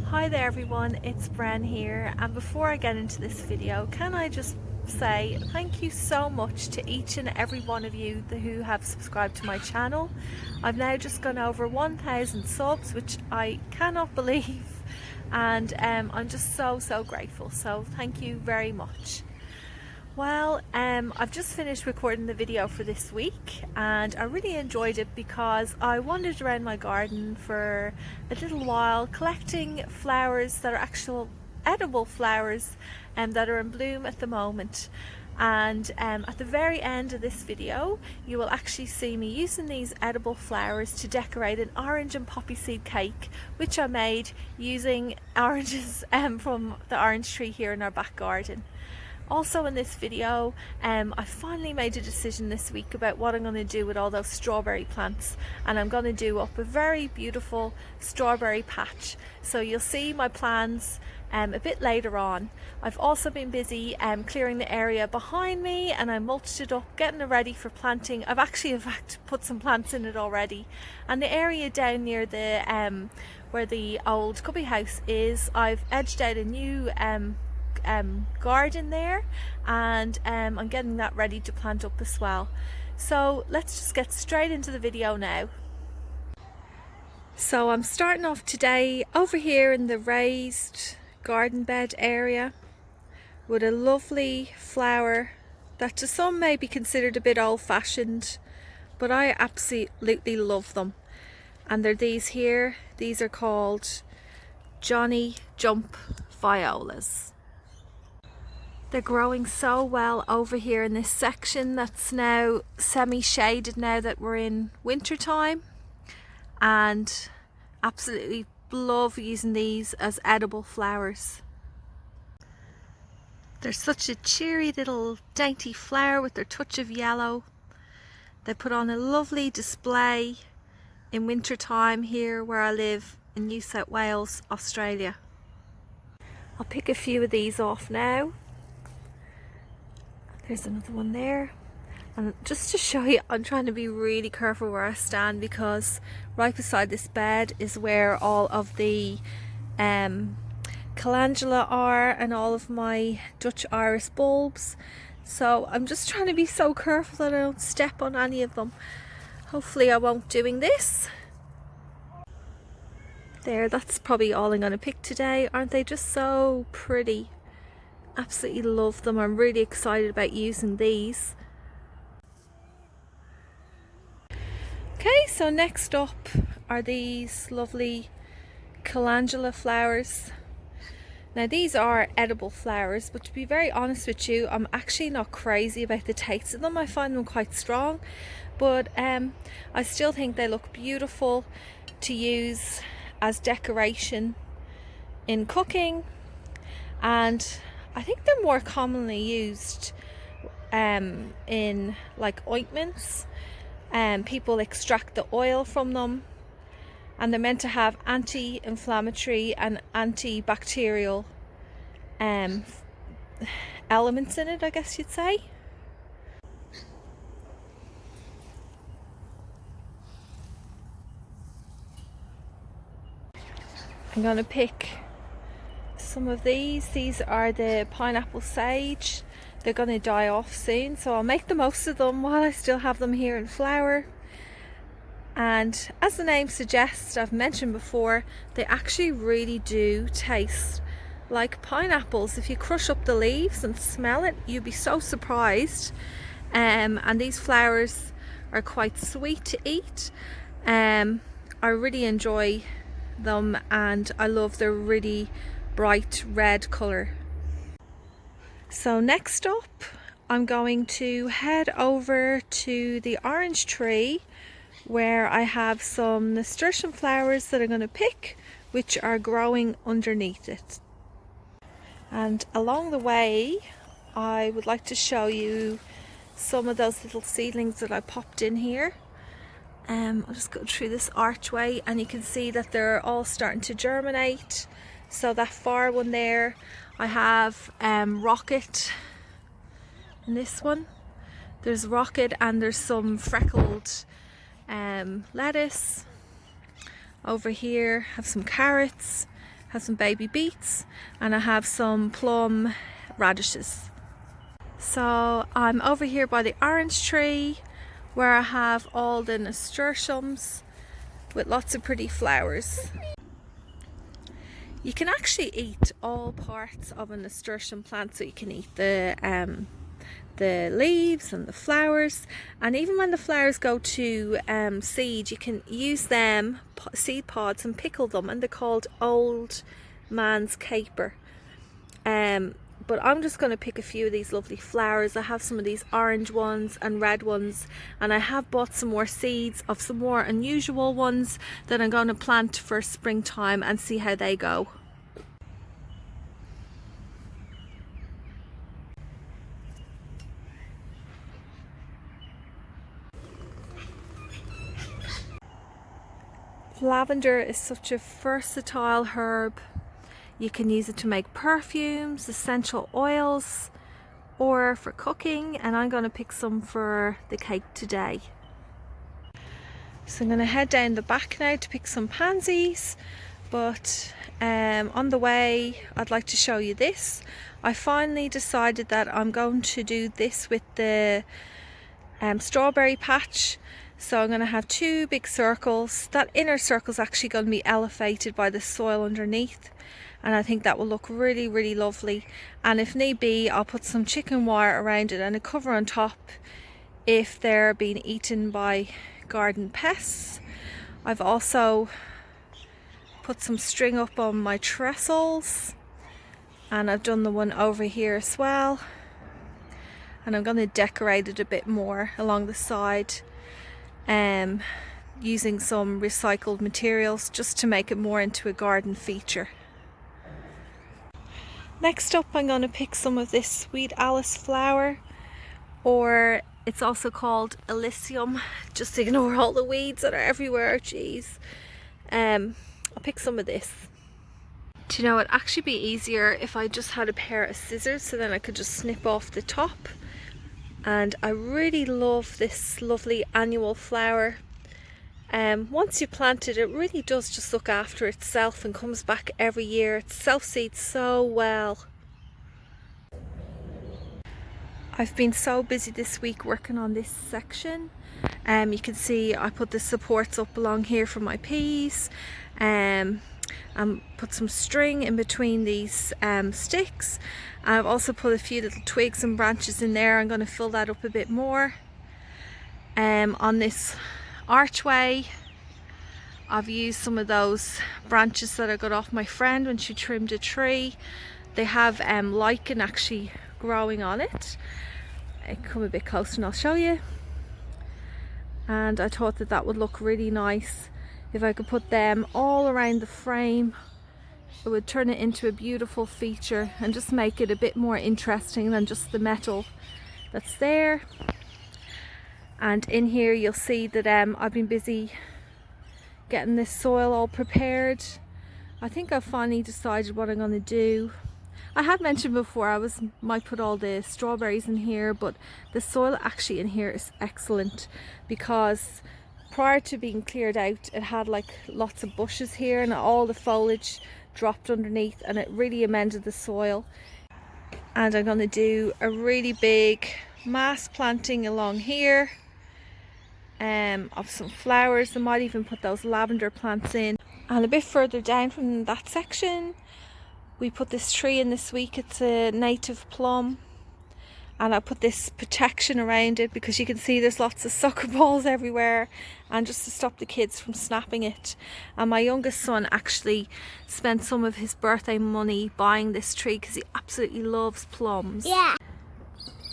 Hi there everyone, it's Bren here, and before I get into this video, can I just say thank you so much to each and every one of you who have subscribed to my channel. I've now just gone over 1,000 subs, which I cannot believe, and I'm just so grateful, so thank you very much. Well, I've just finished recording the video for this week and I really enjoyed it because I wandered around my garden for a little while collecting flowers that are actual edible flowers that are in bloom at the moment. And at the very end of this video you will actually see me using these edible flowers to decorate an orange and poppy seed cake, which I made using oranges from the orange tree here in our back garden. Also in this video, I finally made a decision this week about what I'm going to do with all those strawberry plants, and I'm going to do up a very beautiful strawberry patch. So you'll see my plans a bit later on. I've also been busy clearing the area behind me, and I mulched it up, getting it ready for planting. I've actually in fact put some plants in it already, and the area down near the where the old cubby house is, I've edged out a new garden there, and I'm getting that ready to plant up as well. So let's just get straight into the video now. So I'm starting off today over here in the raised garden bed area with a lovely flower that to some may be considered a bit old-fashioned, but I absolutely love them. And they're these here. These are called Johnny Jump Violas. They're growing so well over here in this section that's now semi-shaded now that we're in winter time, and absolutely love using these as edible flowers. They're such a cheery little dainty flower with their touch of yellow. They put on a lovely display in winter time here where I live in New South Wales, Australia. I'll pick a few of these off now. There's another one there, and just to show you, I'm trying to be really careful where I stand because right beside this bed is where all of the calendula are and all of my Dutch iris bulbs, so I'm just trying to be so careful that I don't step on any of them. Hopefully I won't doing this. There, that's probably all I'm going to pick today. Aren't they just so pretty? Absolutely love them. I'm really excited about using these. Okay, so next up are these lovely calendula flowers. Now these are edible flowers, but to be very honest with you, I'm actually not crazy about the taste of them. I find them quite strong, but I still think they look beautiful to use as decoration in cooking, and I think they're more commonly used in like ointments, and people extract the oil from them, and they're meant to have anti-inflammatory and antibacterial elements in it, I guess you'd say. I'm going to pick some of these. These are the pineapple sage. They're going to die off soon, so I'll make the most of them while I still have them here in flower. And as the name suggests, I've mentioned before, they actually really do taste like pineapples. If you crush up the leaves and smell it, you'd be so surprised. And these flowers are quite sweet to eat. I really enjoy them, and I love their really bright red colour. So next up I'm going to head over to the orange tree where I have some nasturtium flowers that I'm going to pick, which are growing underneath it. And along the way I would like to show you some of those little seedlings that I popped in here. I'll just go through this archway and you can see that they're all starting to germinate. So that far one there, I have rocket in this one. There's rocket, and there's some freckled lettuce. Over here have some carrots, have some baby beets, and I have some plum radishes. So I'm over here by the orange tree where I have all the nasturtiums with lots of pretty flowers. You can actually eat all parts of a nasturtium plant, so you can eat the leaves and the flowers, and even when the flowers go to seed, you can use them, seed pods, and pickle them, and they're called old man's caper. But I'm just going to pick a few of these lovely flowers. I have some of these orange ones and red ones, and I have bought some more seeds of some more unusual ones that I'm going to plant for springtime and see how they go. Lavender is such a versatile herb. You can use it to make perfumes, essential oils, or for cooking, and I'm going to pick some for the cake today. So I'm going to head down the back now to pick some pansies, but on the way I'd like to show you this. I finally decided that I'm going to do this with the strawberry patch. So I'm going to have two big circles. That inner circle is actually going to be elevated by the soil underneath, and I think that will look really, really lovely. And if need be, I'll put some chicken wire around it and a cover on top if they're being eaten by garden pests. I've also put some string up on my trestles, and I've done the one over here as well, and I'm going to decorate it a bit more along the side, using some recycled materials just to make it more into a garden feature. Next up, I'm going to pick some of this Sweet Alice flower, or it's also called Elysium. Just ignore all the weeds that are everywhere, jeez. I'll pick some of this. Do you know, it'd actually be easier if I just had a pair of scissors, so then I could just snip off the top. And I really love this lovely annual flower. Once you plant it, it really does just look after itself and comes back every year. It self-seeds so well. I've been so busy this week working on this section. You can see I put the supports up along here for my peas, and put some string in between these sticks. I've also put a few little twigs and branches in there. I'm going to fill that up a bit more. On this archway, I've used some of those branches that I got off my friend when she trimmed a tree. They have lichen actually growing on it. I come a bit closer and I'll show you. And I thought that that would look really nice if I could put them all around the frame. It would turn it into a beautiful feature and just make it a bit more interesting than just the metal that's there. And in here you'll see that I've been busy getting this soil all prepared. I think I've finally decided what I'm going to do. I had mentioned before I might put all the strawberries in here, but the soil actually in here is excellent, because prior to being cleared out it had like lots of bushes here and all the foliage dropped underneath, and it really amended the soil. And I'm going to do a really big mass planting along here of some flowers. I might even put those lavender plants in. And a bit further down from that section we put this tree in this week. It's a native plum, and I put this protection around it because you can see there's lots of soccer balls everywhere, and just to stop the kids from snapping it. And my youngest son actually spent some of his birthday money buying this tree because he absolutely loves plums. Yeah.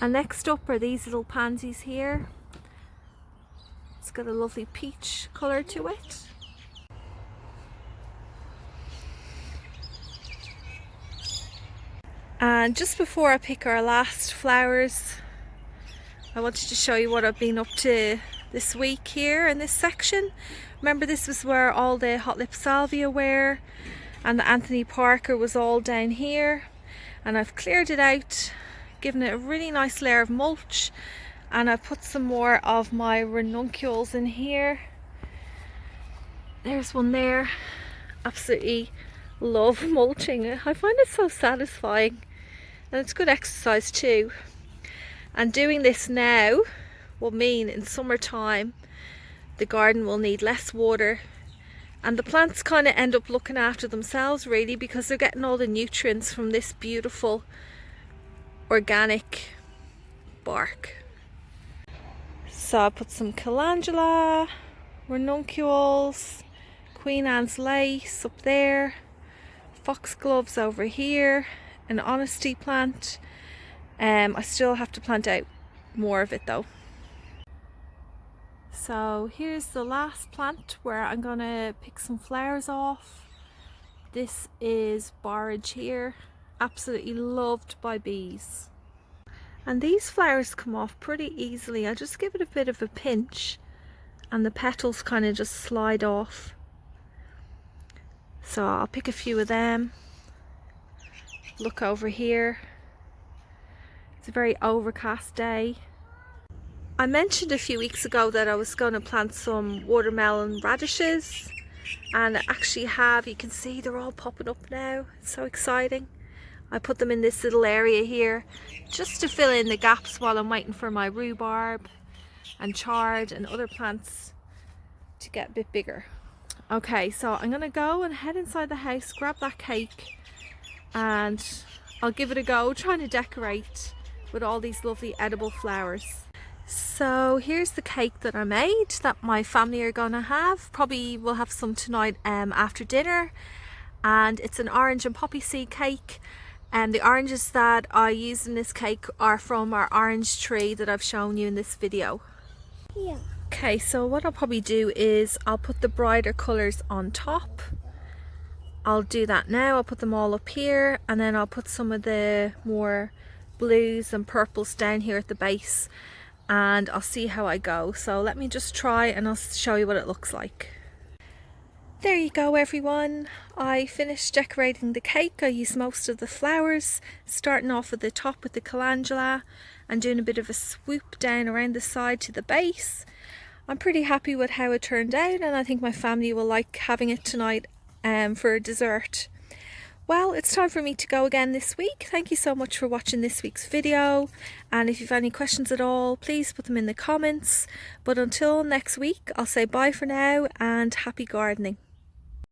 And next up are these little pansies here. It's got a lovely peach colour to it. And just before I pick our last flowers, I wanted to show you what I've been up to this week here in this section. Remember, this was where all the hot lip salvia were, and the Anthony Parker was all down here. And I've cleared it out, given it a really nice layer of mulch, and I put some more of my ranunculus in here. There's one there, absolutely love mulching. I find it so satisfying, and it's good exercise too. And doing this now will mean in summertime the garden will need less water, and the plants kind of end up looking after themselves really, because they're getting all the nutrients from this beautiful organic bark. So I put some calendula, ranunculus, Queen Anne's lace up there, foxgloves over here, an honesty plant. I still have to plant out more of it though. So here's the last plant where I'm gonna pick some flowers off. This is Barrage here, absolutely loved by bees. And these flowers come off pretty easily. I just give it a bit of a pinch and the petals kind of just slide off. So I'll pick a few of them. Look over here. It's a very overcast day. I mentioned a few weeks ago that I was going to plant some watermelon radishes, and I actually have. You can see they're all popping up now. It's so exciting. I put them in this little area here just to fill in the gaps while I'm waiting for my rhubarb and chard and other plants to get a bit bigger. Okay, so I'm gonna go and head inside the house, grab that cake, and I'll give it a go trying to decorate with all these lovely edible flowers. So here's the cake that I made that my family are gonna have. Probably we'll have some tonight after dinner, and it's an orange and poppy seed cake. And the oranges that I use in this cake are from our orange tree that I've shown you in this video. Yeah. Okay, so what I'll probably do is I'll put the brighter colours on top. I'll do that now. I'll put them all up here, and then I'll put some of the more blues and purples down here at the base, and I'll see how I go. So let me just try and I'll show you what it looks like. There you go everyone, I finished decorating the cake. I used most of the flowers, starting off at the top with the calendula and doing a bit of a swoop down around the side to the base. I'm pretty happy with how it turned out, and I think my family will like having it tonight for dessert. Well, it's time for me to go again this week. Thank you so much for watching this week's video, and if you've any questions at all, please put them in the comments. But until next week, I'll say bye for now and happy gardening.